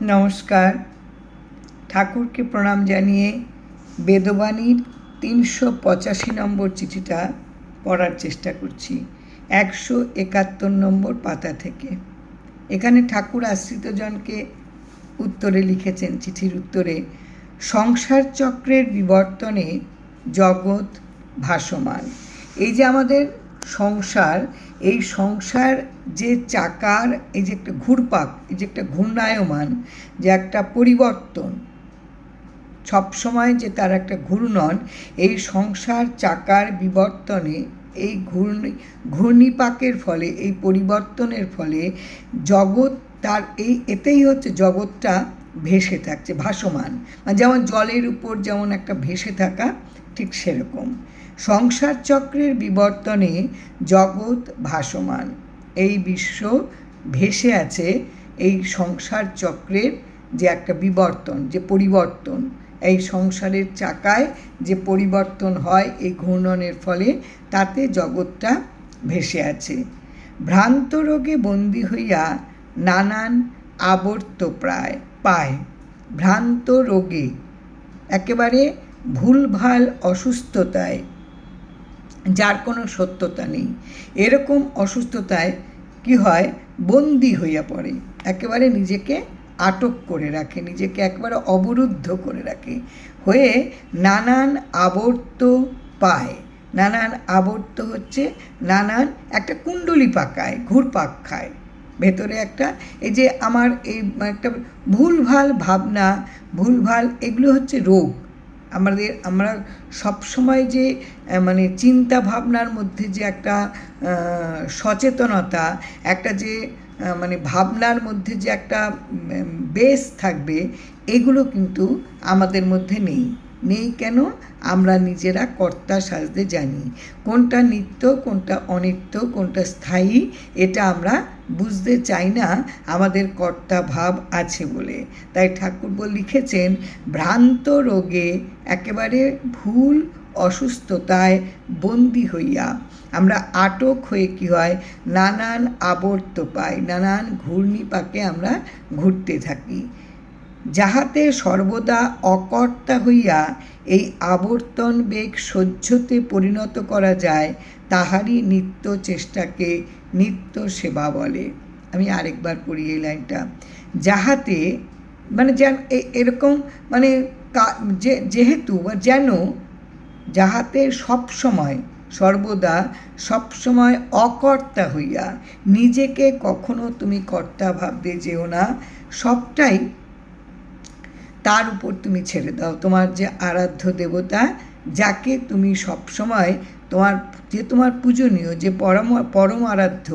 নমস্কার। ঠাকুরকে প্রণাম জানিয়ে বেদবাণীর ৩৮৫ নম্বর চিঠিটা পড়ার চেষ্টা করছি ১৭১ নম্বর পাতা থেকে। এখানে ঠাকুর আশ্রিতজনকে উত্তরে লিখেছেন, চিঠির উত্তরে, সংসার চক্রের বিবর্তনে জগৎ ভাসমান। এই যে আমাদের সংসার, এই সংসার যে চাকার এই যে একটা ঘুরপাক, এই যে একটা ঘূর্ণায়মান, যে একটা পরিবর্তন, সবসময় যে তার একটা ঘূর্ণন, এই সংসার চাকার বিবর্তনে, এই ঘূর্ণিপাকের ফলে, এই পরিবর্তনের ফলে জগৎ তার এতেই হচ্ছে জগৎটা ভেসে থাকছে, ভাসমান। যেমন জলের উপর যেমন একটা ভেসে থাকা, ঠিক সেরকম সংসার চক্রের বিবর্তনে জগৎ ভাসমান। এই বিশ্ব ভেসে আছে এই সংসার চক্রের যে একটা বিবর্তন, যে পরিবর্তন, এই সংসারের চাকায় যে পরিবর্তন হয় এই ঘূর্ণনের ফলে, তাতে জগৎটা ভেসে আছে। ভ্রান্ত রোগে বন্দী হইয়া নানান আবর্ত প্রায় পায়। ভ্রান্ত রোগে, একেবারে ভুলভাল অসুস্থতায়, যার কোনো সত্যতা নেই, এরকম অসুস্থতায় কি হয়, বন্দী হইয়া পড়ে, একেবারে নিজেকে আটক করে রাখে, নিজেকে একবারে অবরুদ্ধ করে রাখে, হয়ে নানান আবর্ত পায়। নানান আবর্ত হচ্ছে নানান একটা কুণ্ডলি পাকায়, ঘুরপাক খায় ভেতরে একটা, এই যে আমার এই একটা ভুলভাল ভাবনা, ভুলভাল, এগুলো হচ্ছে রোগ। আমরা সবসময় যে চিন্তা ভাবনার মধ্যে যে একটা সচেতনতা, একটা যে ভাবনার মধ্যে যে একটা বেস থাকবে, এগুলো কিন্তু আমাদের মধ্যে নেই। কেন? আমরা নিজেরা কর্তা সাজতে জানি। কোনটা নিত্য, কোনটা অনিত্য, কোনটা স্থায়ী, এটা আমরা বুঝতে চাই না আমাদের কর্তা ভাব আছে বলে। তাই ঠাকুর লিখেছেন, ভ্রান্ত রোগে, একেবারে ভুল অসুস্থতায় বন্দী হইয়া, আমরা আটক হয়ে কি হয়, নানান আবর্ত পাই, নানান ঘূর্ণিপাকে আমরা ঘুরতে থাকি। যাহাতে সর্বদা অকর্তা হইয়া এই আবর্তন বেগ সহ্যতে পরিণত করা যায়, তাহারই নিত্য চেষ্টাকে নিত্য সেবা বলে। আমি আরেকবার পড়ি এই লাইনটা। যাহাতে যেন এরকম যেহেতু বা যেন, যাহাতে সবসময়, সর্বদা, সবসময় অকর্তা হইয়া, নিজেকে কখনো তুমি কর্তা ভাবতে যেও না, সবটাই তার উপর তুমি ছেড়ে দাও। তোমার যে আরাধ্য দেবতা, যাকে তুমি সবসময় তোমার পূজনীয়, যে পরম আরাধ্য,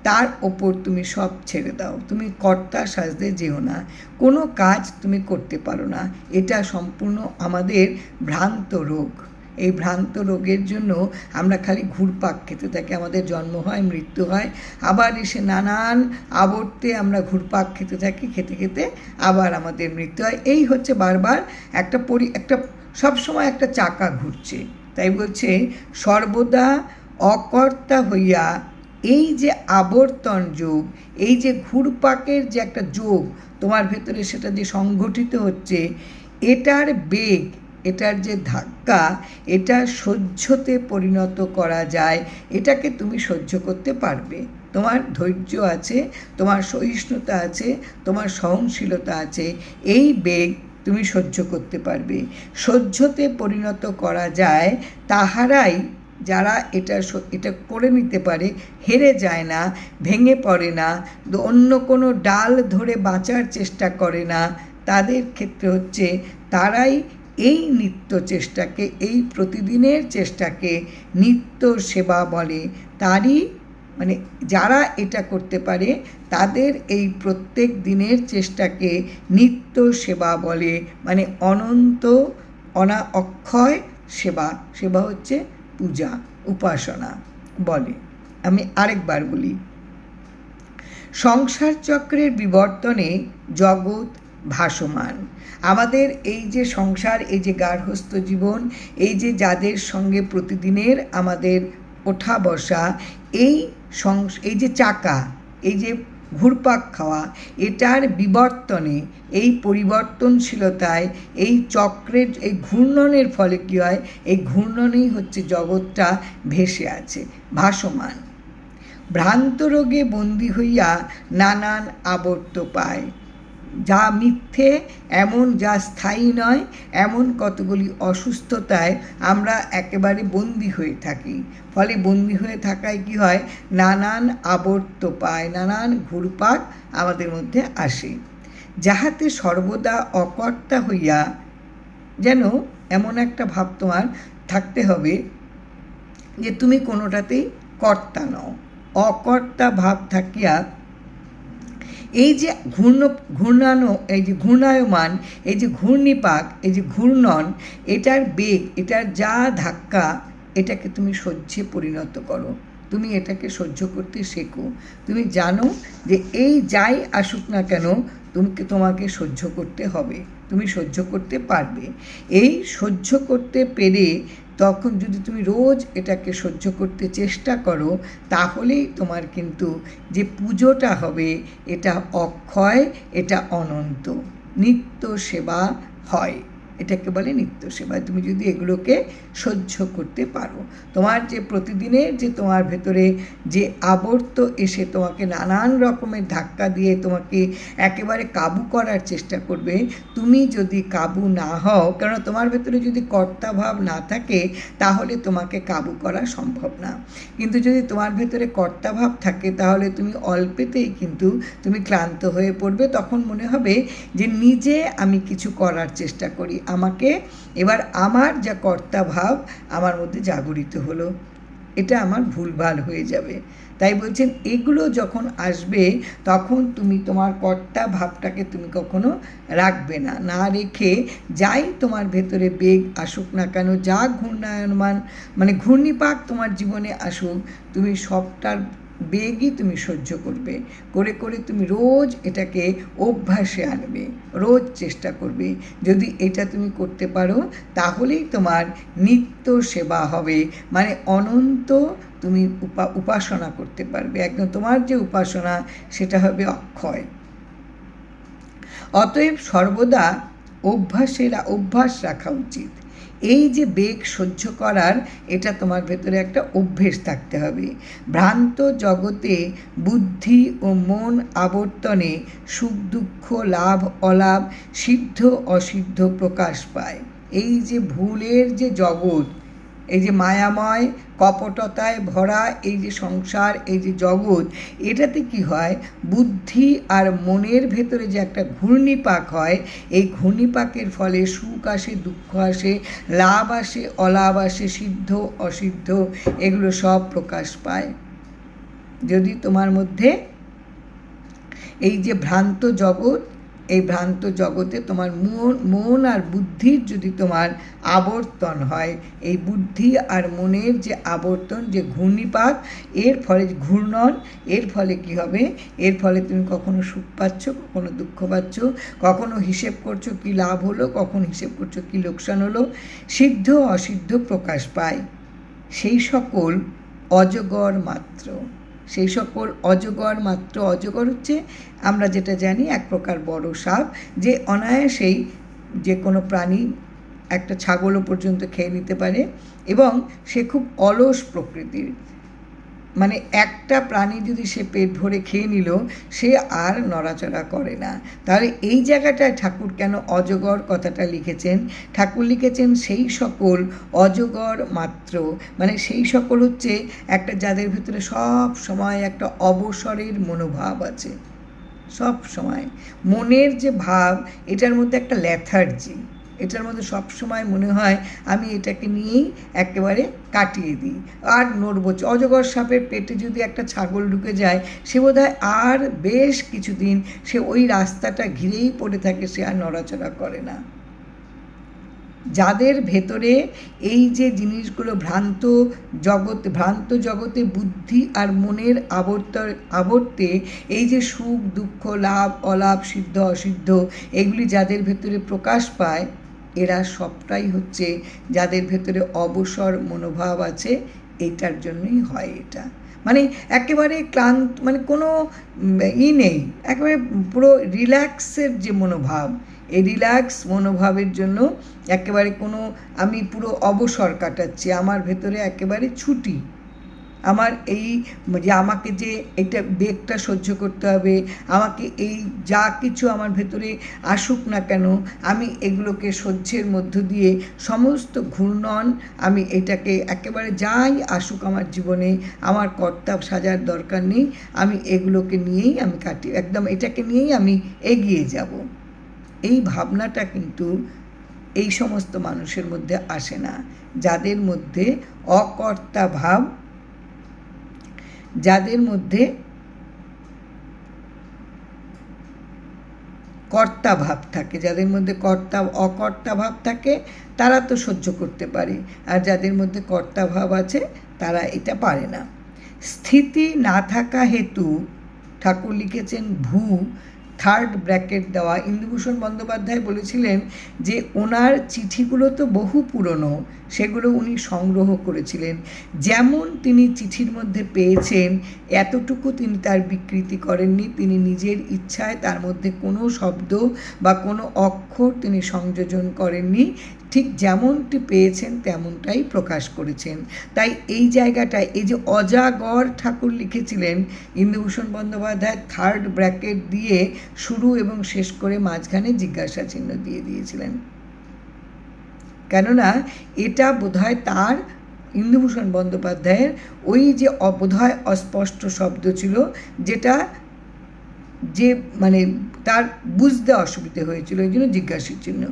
তার ওপর তুমি সব ছেড়ে দাও। তুমি কর্তা সাজতে যেও না, কোনো কাজ তুমি করতে পারো না। এটা সম্পূর্ণ আমাদের ভ্রান্ত রোগ। এই ভ্রান্ত রোগের জন্য আমরা খালি ঘুরপাক খেতে থাকি। আমাদের জন্ম হয়, মৃত্যু হয়, আবার এসে নানান আবর্তে আমরা ঘুরপাক খেতে থাকি, খেতে খেতে আবার আমাদের মৃত্যু হয়। এই হচ্ছে বারবার একটা সবসময় একটা চাকা ঘুরছে। তাই বলছে, সর্বদা অকর্তা হইয়া, এই যে আবর্তন যোগ, এই যে ঘুরপাকের যে একটা যোগ তোমার ভেতরে, সেটা যে সংগঠিত হচ্ছে, এটার বেগ, এটার যে ধাক্কা, এটা সহ্যতে পরিণত করা যায়। এটাকে তুমি সহ্য করতে পারবে। তোমার ধৈর্য আছে, তোমার সহিষ্ণুতা আছে, তোমার সহনশীলতা আছে, এই বেগ তুমি সহ্য করতে পারবে। সহ্যতে পরিণত করা যায়, তাহারাই, যারা এটা করে নিতে পারে, হেরে যায় না, ভেঙে পড়ে না, অন্য কোনো ডাল ধরে বাঁচার চেষ্টা করে না, তাদের ক্ষেত্রে হচ্ছে তারাই এই নিত্য চেষ্টাকে, এই প্রতিদিনের চেষ্টাকে নিত্য সেবা বলে। তারই যারা এটা করতে পারে, তাদের এই প্রত্যেক দিনের চেষ্টাকে নিত্য সেবা বলে। অনন্ত, অক্ষয় সেবা। সেবা হচ্ছে পূজা, উপাসনা বলে। আমি আরেকবার বলি, সংসার চক্রের বিবর্তনে জগৎ ভাসমান। আমাদের এই যে সংসার, এই যে গার্হস্থ্য জীবন, এই যে যাদের সঙ্গে প্রতিদিনের আমাদের ওঠা বসা, এই যে চাকা, এই যে ঘুরপাক খাওয়া, এটার বিবর্তনে, এই পরিবর্তনশীলতায়, এই চক্রের, এই ঘূর্ণনের ফলে কী হয়, এই ঘূর্ণনেই হচ্ছে জগৎটা ভেসে আছে, ভাসমান। ভ্রান্ত রোগে বন্দী হইয়া নানান আবর্ত পায়, যা মিথ্যে এমন, যা স্থায়ী নয় এমন কতগুলি অসুস্থতায় আমরা একেবারে বন্দী হয়ে থাকি। ফলে বন্দী হয়ে থাকায় কি হয়, নানান আবর্ত পায়, নানান ঘুরপাক আমাদের মধ্যে আসে। যাহাতে সর্বদা অকর্তা হইয়া, যেন এমন একটা ভাব তোমার থাকতে হবে যে তুমি কোনোটাতেই কর্তা নও, অকর্তা ভাব থাকিয়া এই যে ঘূর্ণানো, এই যে ঘূর্ণায়মান, এই যে ঘূর্ণিপাক, এই যে ঘূর্ণন, এটার বেগ, এটার যা ধাক্কা, এটাকে তুমি সহ্যে পরিণত করো, তুমি এটাকে সহ্য করতে শেখো। তুমি জানো যে এই যাই আসুক না কেন তোমাকে সহ্য করতে হবে, তুমি সহ্য করতে পারবে। এই সহ্য করতে পেরে তখন যদি তুমি রোজ এটাকে সহ্য করতে চেষ্টা করো, তাহলেই তোমার কিন্তু যে পুজোটা হবে এটা অক্ষয়, এটা অনন্ত, নিত্য সেবা হয়, এটাকে বলে নিত্য সেবা। তুমি যদি এগুলোকে সহ্য করতে পারো, তোমার যে প্রতিদিনের যে তোমার ভেতরে যে আবর্ত এসে তোমাকে নানান রকমের ধাক্কা দিয়ে তোমাকে একেবারে কাবু করার চেষ্টা করবে, তুমি যদি কাবু না হও, কারণ তোমার ভেতরে যদি কর্তা ভাব না থাকে তাহলে তোমাকে কাবু করা সম্ভব না। কিন্তু যদি তোমার ভেতরে কর্তা ভাব থাকে তাহলে তুমি অল্পেতেই কিন্তু তুমি ক্লান্ত হয়ে পড়বে। তখন মনে হবে যে নিজে আমি কিছু করার চেষ্টা করি, আমাকে এবার আমার যা কর্তা ভাব আমার মধ্যে জাগরিত হলো, এটা আমার ভুলভাল হয়ে যাবে। তাই বলছেন এগুলো যখন আসবে তখন তুমি তোমার কর্তা ভাবটাকে তুমি কখনো রাখবে না, না রেখে যাই তোমার ভেতরে বেগ আসুক না কেন, যা ঘূর্ণায়মান মানে ঘূর্ণিপাক তোমার জীবনে আসুক, তুমি সবটার বেগই তুমি সহ্য করবে, করে করে তুমি রোজ এটাকে অভ্যাসে আনবে, রোজ চেষ্টা করবে। যদি এটা তুমি করতে পারো তাহলেই তোমার নিত্য সেবা হবে, মানে অনন্ত তুমি উপাসনা করতে পারবে, একদম তোমার যে উপাসনা সেটা হবে অক্ষয়। অতএব সর্বদা অভ্যাস রাখা উচিত। এই যে বেগ সহ্য করার, এটা তোমার ভেতরে একটা অভ্যেস থাকতে হবে। ভ্রান্ত জগতে বুদ্ধি ও মন আবর্তনে সুখ দুঃখ, লাভ অলাভ, সিদ্ধ অসিদ্ধ প্রকাশ পায়। এই যে ভুলের যে জগৎ, এই যে মায়াময় কপটতায় ভরা এই যে সংসার, এই যে জগৎ, এটাতে কি হয়, বুদ্ধি আর মনের ভেতরে যে একটা ঘূর্ণিপাক হয়, এই ঘূর্ণিপাকের ফলে সুখ আসে, দুঃখ আসে, লাভ আসে, অলাভ আসে, সিদ্ধ অসিদ্ধ, এগুলো সব প্রকাশ পায়। যদি তোমার মধ্যে এই যে ভ্রান্ত জগৎ, এই ভ্রান্ত জগতে তোমার মন আর বুদ্ধির যদি তোমার আবর্তন হয়, এই বুদ্ধি আর মনের যে আবর্তন, যে ঘূর্ণিপাক, এর ফলে ঘূর্ণন, এর ফলে কি হবে, এর ফলে তুমি কখনো সুখ পাচ্ছ, কখনো দুঃখ পাচ্ছ, কখনো হিসেব করছো কি লাভ হলো, কখনো হিসেব করছো কি লোকসান হলো, সিদ্ধ অসিদ্ধ প্রকাশ পায়। সেই সকল অজগর মাত্র, সেই সকল অজগর মাত্র, অজগর হচ্ছে আমরা যেটা জানি এক প্রকার বড় সাপ, যে অনায়াসেই যে কোনো প্রাণী, একটা ছাগলও পর্যন্ত খেয়ে নিতে পারে, এবং সে খুব অলস প্রকৃতির, মানে একটা প্রাণী যদি সে পেট ভরে খেয়ে নিল সে আর নড়াচড়া করে না। তাহলে এই জায়গাটায় ঠাকুর কেন অজগর কথাটা লিখেছেন? ঠাকুর লিখেছেন সেই সকল অজগর মাত্র, মানে সেই সকল হচ্ছে একটা যাদের ভিতরে সব সময় একটা অবসরের মনোভাব আছে, সব সময় মনের যে ভাব, এটার মধ্যে একটা ল্যাথার্জি, এটার মধ্যে সবসময় মনে হয় আমি এটাকে নিয়েই একেবারে কাটিয়ে দিই, আর নড়ব। অজগর সাপের পেটে যদি একটা ছাগল ঢুকে যায়, সে বোধহয় আর বেশ কিছুদিন সে ওই রাস্তাটা ঘিরেই পড়ে থাকে, সে আর নড়াচড়া করে না। যাদের ভেতরে এই যে জিনিসগুলো ভ্রান্ত জগতে বুদ্ধি আর মনের আবর্তে এই যে সুখ দুঃখ, লাভ অলাভ, সিদ্ধ অসিদ্ধ, এগুলি যাদের ভেতরে প্রকাশ পায়, এরা সবটাই হচ্ছে যাদের ভেতরে অবসর মনোভাব আছে, এইটার জন্যই হয় এটা। মানে একেবারে ক্লান্ত, মানে কোনো নেই, একেবারে পুরো রিল্যাক্সের যে মনোভাব, এই রিল্যাক্স মনোভাবের জন্য একেবারে কোনো, আমি পুরো অবসর কাটাচ্ছি, আমার ভেতরে একেবারে ছুটি। আমার এই যে আমাকে যে এটা বেগটা সহ্য করতে হবে, আমাকে এই যা কিছু আমার ভেতরে আসুক না কেন, আমি এগুলোকে সহ্যের মধ্য দিয়ে সমস্ত ঘূর্ণন, আমি এটাকে একেবারে যাই আসুক আমার জীবনে, আমার কর্তা সাজার দরকার নেই, আমি এগুলোকে নিয়েই আমি কাটি, একদম এটাকে নিয়েই আমি এগিয়ে যাব। এই ভাবনাটা কিন্তু এই সমস্ত মানুষের মধ্যে আসে না, যাদের মধ্যে অকর্তা ভাব, যাদের মধ্যে কর্তা ভাব থাকে, যাদের মধ্যে অকর্তা ভাব থাকে তারা তো সহ্য করতে পারে, আর যাদের মধ্যে কর্তা ভাব আছে তারা এটা পারে না। স্থিতি না থাকা হেতু, ঠাকুর লিখেছেন ভূ, থার্ড ব্র্যাকেট দেওয়া। ইন্দুভূষণ বন্দ্যোপাধ্যায় বলেছিলেন যে ওনার চিঠিগুলো তো বহু পুরনো, সেগুলো উনি সংগ্রহ করেছিলেন, যেমন তিনি চিঠির মধ্যে পেয়েছেন এতটুকু তিনি তার বিকৃতি করেননি, তিনি নিজের ইচ্ছায় তার মধ্যে কোনো শব্দ বা কোনো অক্ষর তিনি সংযোজন করেননি, ঠিক যেমনটি পেয়েছেন তেমনটাই প্রকাশ করেছেন। তাই এই জায়গাটায়, এই যে অজাগর ঠাকুর লিখেছিলেন, ইন্দুভূষণ বন্দ্যোপাধ্যায় থার্ড ব্র্যাকেট দিয়ে শুরু এবং শেষ করে মাঝখানে জিজ্ঞাসা চিহ্ন দিয়ে দিয়েছিলেন, কেননা এটা বোধহয় তার, ইন্দুভূষণ বন্দ্যোপাধ্যায়ের ওই যে বোধহয় অস্পষ্ট শব্দ ছিল, যেটা যে মানে তার বুঝতে অসুবিধে হয়েছিল, এই জন্য জিজ্ঞাসা চিহ্ন।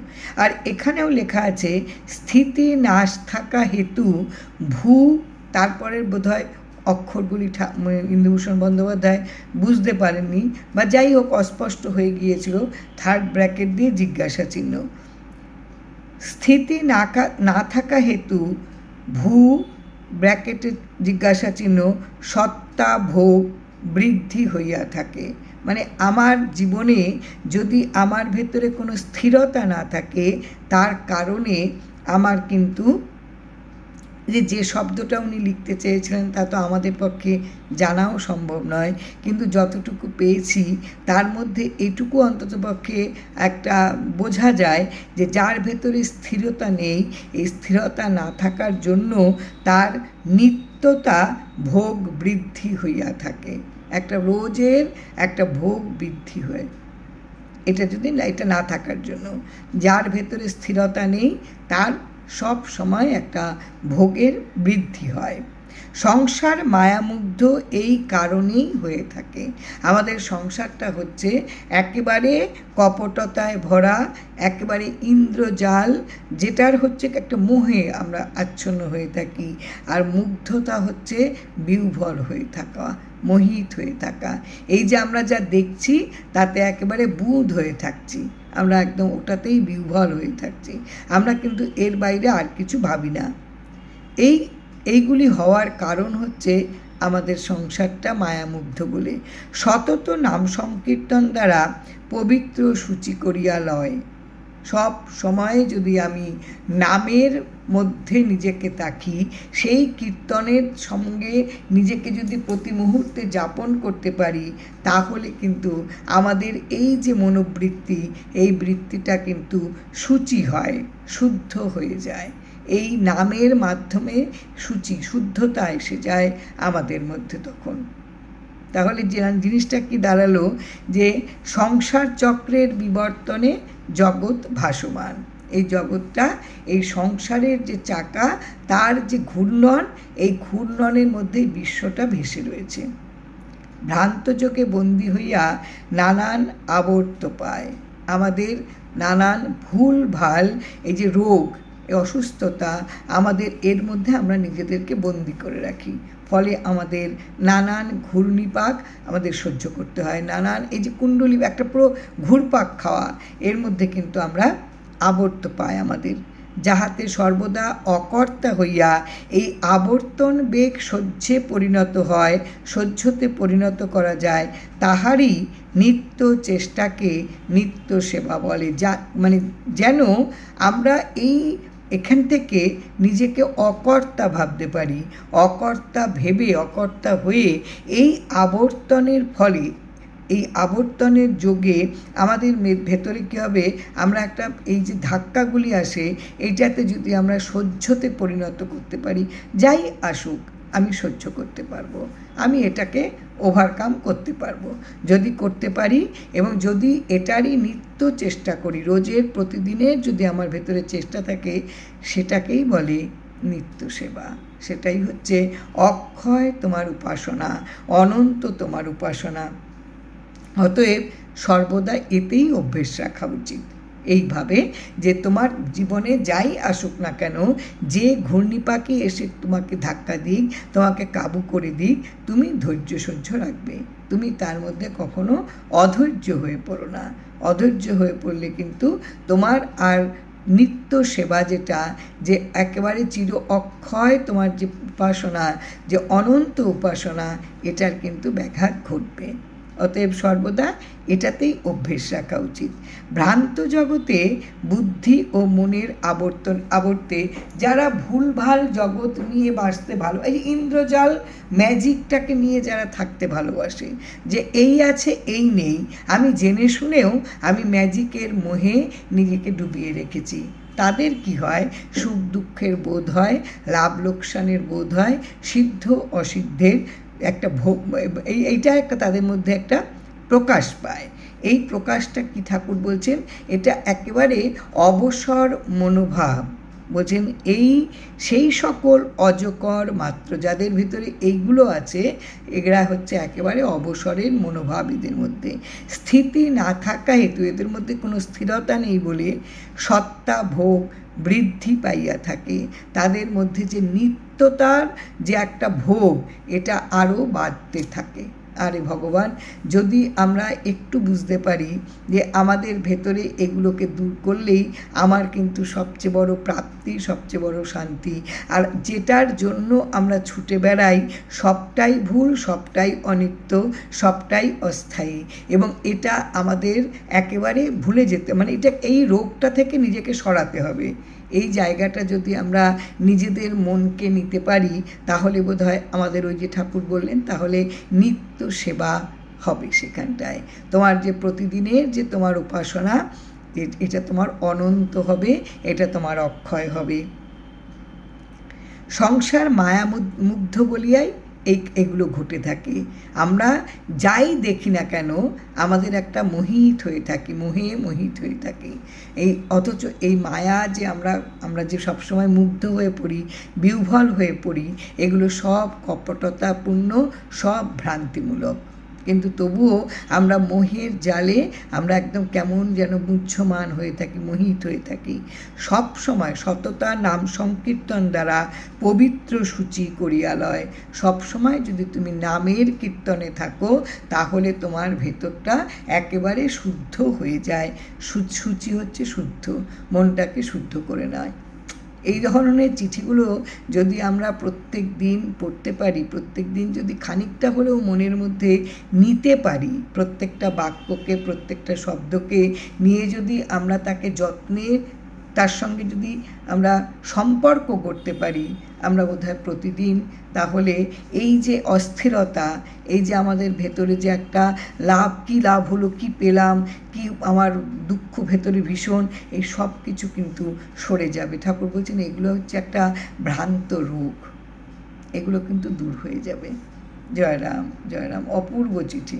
আর এখানেও লেখা আছে স্থিতি নাশ থাকা হেতু ভূ, তারপরের বোধহয় অক্ষরগুলি ইন্দুভূষণ বন্দ্যোপাধ্যায় বুঝতে পারেননি, বা যাই হোক অস্পষ্ট হয়ে গিয়েছিল, থার্ড ব্র্যাকেট দিয়ে জিজ্ঞাসা চিহ্ন। স্থিতি না থাকা হেতু ভূ ব্র্যাকেটের জিজ্ঞাসা চিহ্ন সত্তা ভোগ বৃদ্ধি হইয়া থাকে। মানে আমার জীবনে যদি আমার ভেতরে কোনো স্থিরতা না থাকে, তার কারণে আমার কিন্তু যে শব্দটা উনি লিখতে চেয়েছিলেন তা তো আমাদের পক্ষে জানাও সম্ভব নয়, কিন্তু যতটুকু পেয়েছি তার মধ্যে এটুকু অন্ততপক্ষে একটা বোঝা যায় যে যার ভেতরে স্থিরতা নেই, এই স্থিরতা না থাকার জন্য তার নিত্যতা ভোগ বৃদ্ধি হইয়া থাকে, একটা রোজের একটা ভোগ বৃদ্ধি হয়। এটা যদি এটা না থাকার জন্য, যার ভেতরে স্থিরতা নেই তার সব সময় একটা ভোগের বৃদ্ধি হয়। সংসার মায়ামুগ্ধ এই কারণেই হয়ে থাকে। আমাদের সংসারটা হচ্ছে একেবারে কপটতায় ভরা, একেবারে ইন্দ্রজাল, যেটার হচ্ছে একটা মোহে আমরা আচ্ছন্ন হয়ে থাকি, আর মুগ্ধতা হচ্ছে বিহ্বল হয়ে থাকা, মোহিত হয়ে থাকা। এই যে আমরা যা দেখছি তাতে একেবারে বুঁদ হয়ে থাকছি, আমরা একদম ওটাতেই বিহ্বল হয়ে থাকছি, আমরা কিন্তু এর বাইরে আর কিছু ভাবি না। এইগুলি হওয়ার কারণ হচ্ছে আমাদের সংসারটা মায়ামুগ্ধ বলে। সতত নাম সংকীর্তন দ্বারা পবিত্র সূচি করিয়া লয়। সব সময় যদি আমি নামের মধ্যে নিজেকে তাকি, সেই কীর্তনের সঙ্গে নিজেকে যদি প্রতি মুহূর্তে যাপন করতে পারি, তাহলে কিন্তু আমাদের এই যে মনোবৃত্তি, এই বৃত্তিটা কিন্তু শুচি হয়, শুদ্ধ হয়ে যায়। এই নামের মাধ্যমে শুদ্ধতা এসে যায় আমাদের মধ্যে তখন। তাহলে জিনিসটা কি দাঁড়ালো, যে সংসার চক্রের বিবর্তনে জগৎ ভাসমান। এই জগৎটা, এই সংসারের যে চাকা, তার যে ঘূর্ণন, এই ঘূর্ণনের মধ্যেই বিশ্বটা ভেসে রয়েছে। ভ্রান্ত যোগে বন্দী হইয়া নানান আবর্ত পায়। আমাদের নানান ভুল ভাল, এই যে রোগ, এই অসুস্থতা, আমাদের এর মধ্যে আমরা নিজেদেরকে বন্দি করে রাখি, ফলে আমাদের নানান ঘূর্ণিপাক আমাদের সহ্য করতে হয়, নানান এই যে কুণ্ডলী, একটা পুরো ঘুরপাক খাওয়া, এর মধ্যে কিন্তু আমরা আবর্ত পাই আমাদের, যাহাতে সর্বদা অকর্তা হইয়া এই আবর্তন বেগ সহ্যে পরিণত হয়, সহ্যতে পরিণত করা যায়, তাহারই নিত্য চেষ্টাকে নিত্য সেবা বলে। যেন আমরা এই এখান থেকে নিজেকে অকর্তা ভাবতে পারি, অকর্তা ভেবে অকর্তা হয়ে এই আবর্তনের ফলে, এই আবর্তনের যোগে আমাদের ভেতরে কী হবে, আমরা একটা এই যে ধাক্কাগুলি আসে এইটাতে যদি আমরা সহ্যতে পরিণত করতে পারি, যাই আসুক আমি সহ্য করতে পারবো, আমি এটাকে ওভারকাম করতে পারবো। যদি করতে পারি এবং যদি এটারই নিত্য চেষ্টা করি, রোজের প্রতিদিনের যদি আমার ভেতরে চেষ্টা থাকে, সেটাকেই বলে নিত্য সেবা। সেটাই হচ্ছে অক্ষয় তোমার উপাসনা, অনন্ত তোমার উপাসনা। অতএব সর্বদা এতেই অভ্যেস রাখা উচিত, এইভাবে যে তোমার জীবনে যাই আসুক না কেন, যে ঘূর্ণিপাকে এসে তোমাকে ধাক্কা দিক, তোমাকে কাবু করে দিক, তুমি ধৈর্য সহ্য রাখবে। তুমি তার মধ্যে কখনো অধৈর্য হয়ে পড়ো না। অধৈর্য হয়ে পড়লে কিন্তু তোমার আর নিত্য সেবা যেটা, যে একেবারে চির অক্ষয় তোমার যে উপাসনা, যে অনন্ত উপাসনা, এটার কিন্তু ব্যাঘাত ঘটবে। অতএব সর্বদা এটাতেই অভ্যেস রাখা উচিত। ভ্রান্ত জগতে বুদ্ধি ও মনের আবর্তে যারা ভুলভাল জগৎ নিয়ে বাঁচতে ভালো, এই ইন্দ্রজাল ম্যাজিকটাকে নিয়ে যারা থাকতে ভালোবাসে, যে এই আছে এই নেই, আমি জেনে শুনেও আমি ম্যাজিকের মোহে নিজেকে ডুবিয়ে রেখেছি, তাদের কি হয়, সুখ দুঃখের বোধ হয়, লাভ লোকসানের বোধ হয়, সিদ্ধ অসিদ্ধের একটা এইটা একটা তাদের মধ্যে একটা প্রকাশ পায়। এই প্রকাশটা কি ঠাকুর বলছেন, এটা একেবারে অবসর মনোভাব। বলছেন এই সেই সকল অজকর মাত্র যাদের ভিতরে এইগুলো আছে, এরা হচ্ছে একেবারে অবসরের মনোভাব। এদের মধ্যে স্থিতি না থাকা হেতু, এদের মধ্যে কোনো স্থিরতা নেই বলে সত্তা ভোগ বৃদ্ধি পাইয়া থাকে। তাদের মধ্যে যে নিত্যতার যে একটা ভোগ, এটা আরও বাড়তে থাকে। আরে ভগবান, যদি আমরা একটু বুঝতে পারি যে আমাদের ভেতরে এগুলোকে দূর করলেই আমার কিন্তু সবচেয়ে বড় প্রাপ্তি, সবচেয়ে বড় শান্তি। আর যেটার জন্য আমরা ছুটে বেড়াই সবটাই ভুল, সবটাই অনিত্য, সবটাই অস্থায়ী, এবং এটা আমাদের একেবারে ভুলে যেতে, মানে এটা এই রোগটা থেকে নিজেকে সরাতে হবে। এই জায়গাটা যদি আমরা নিজেদের মনকে নিতে পারি, তাহলে বোধহয় আমাদের ওই যে ঠাকুর বললেন, তাহলে নিত্য সেবা হবে সেখানটায়। তোমার যে প্রতিদিনের যে তোমার উপাসনা, এটা তোমার অনন্ত হবে, এটা তোমার অক্ষয় হবে। সংসার মায়া মুগ্ধ বলিয়াই এগুলো ঘটে থাকে। আমরা যাই দেখি না কেন আমাদের একটা মোহিত হয়ে থাকি, মোহিত হয়ে থাকি। এই অথচ এই মায়া যে আমরা যে সবসময় মুগ্ধ হয়ে পড়ি, বিহ্বল হয়ে পড়ি, এগুলো সব কপটতাপূর্ণ, সব ভ্রান্তিমূলক। কিন্তু তবুও আমরা মোহের জালে আমরা একদম কেমন যেন মুহ্যমান হয়ে থাকি, মোহিত হয়ে থাকি। সব সময় সততা নাম সংকীর্তন দ্বারা পবিত্র সূচি করিয়া লয়। সবসময় যদি তুমি নামের কীর্তনে থাকো, তাহলে তোমার ভেতরটা একেবারে শুদ্ধ হয়ে যায়। সূচি হচ্ছে শুদ্ধ, মনটাকে শুদ্ধ করে নেয়। এই ধরনের চিঠিগুলো যদি আমরা প্রত্যেক দিন পড়তে পারি, প্রত্যেক দিন যদি খানিকটা হলেও মনের মধ্যে নিতে পারি, প্রত্যেকটা বাক্যকে, প্রত্যেকটা শব্দকে নিয়ে যদি আমরা তাকে যত্নে, তার সঙ্গে যদি আমরা সম্পর্ক করতে পারি, আমরা বোধহয় প্রতিদিন, তাহলে এই যে অস্থিরতা, এই যে আমাদের ভেতরে যে একটা কি লাভ হলো, কি পেলাম, কি আমার দুঃখ ভেতরে ভীষণ, এই সব কিছু কিন্তু সরে যাবে। ঠাকুর বলছেন এগুলো হচ্ছে একটা ভ্রান্ত রোগ, এগুলো কিন্তু দূর হয়ে যাবে। জয় রাম, জয় রাম। অপূর্ব চিঠি।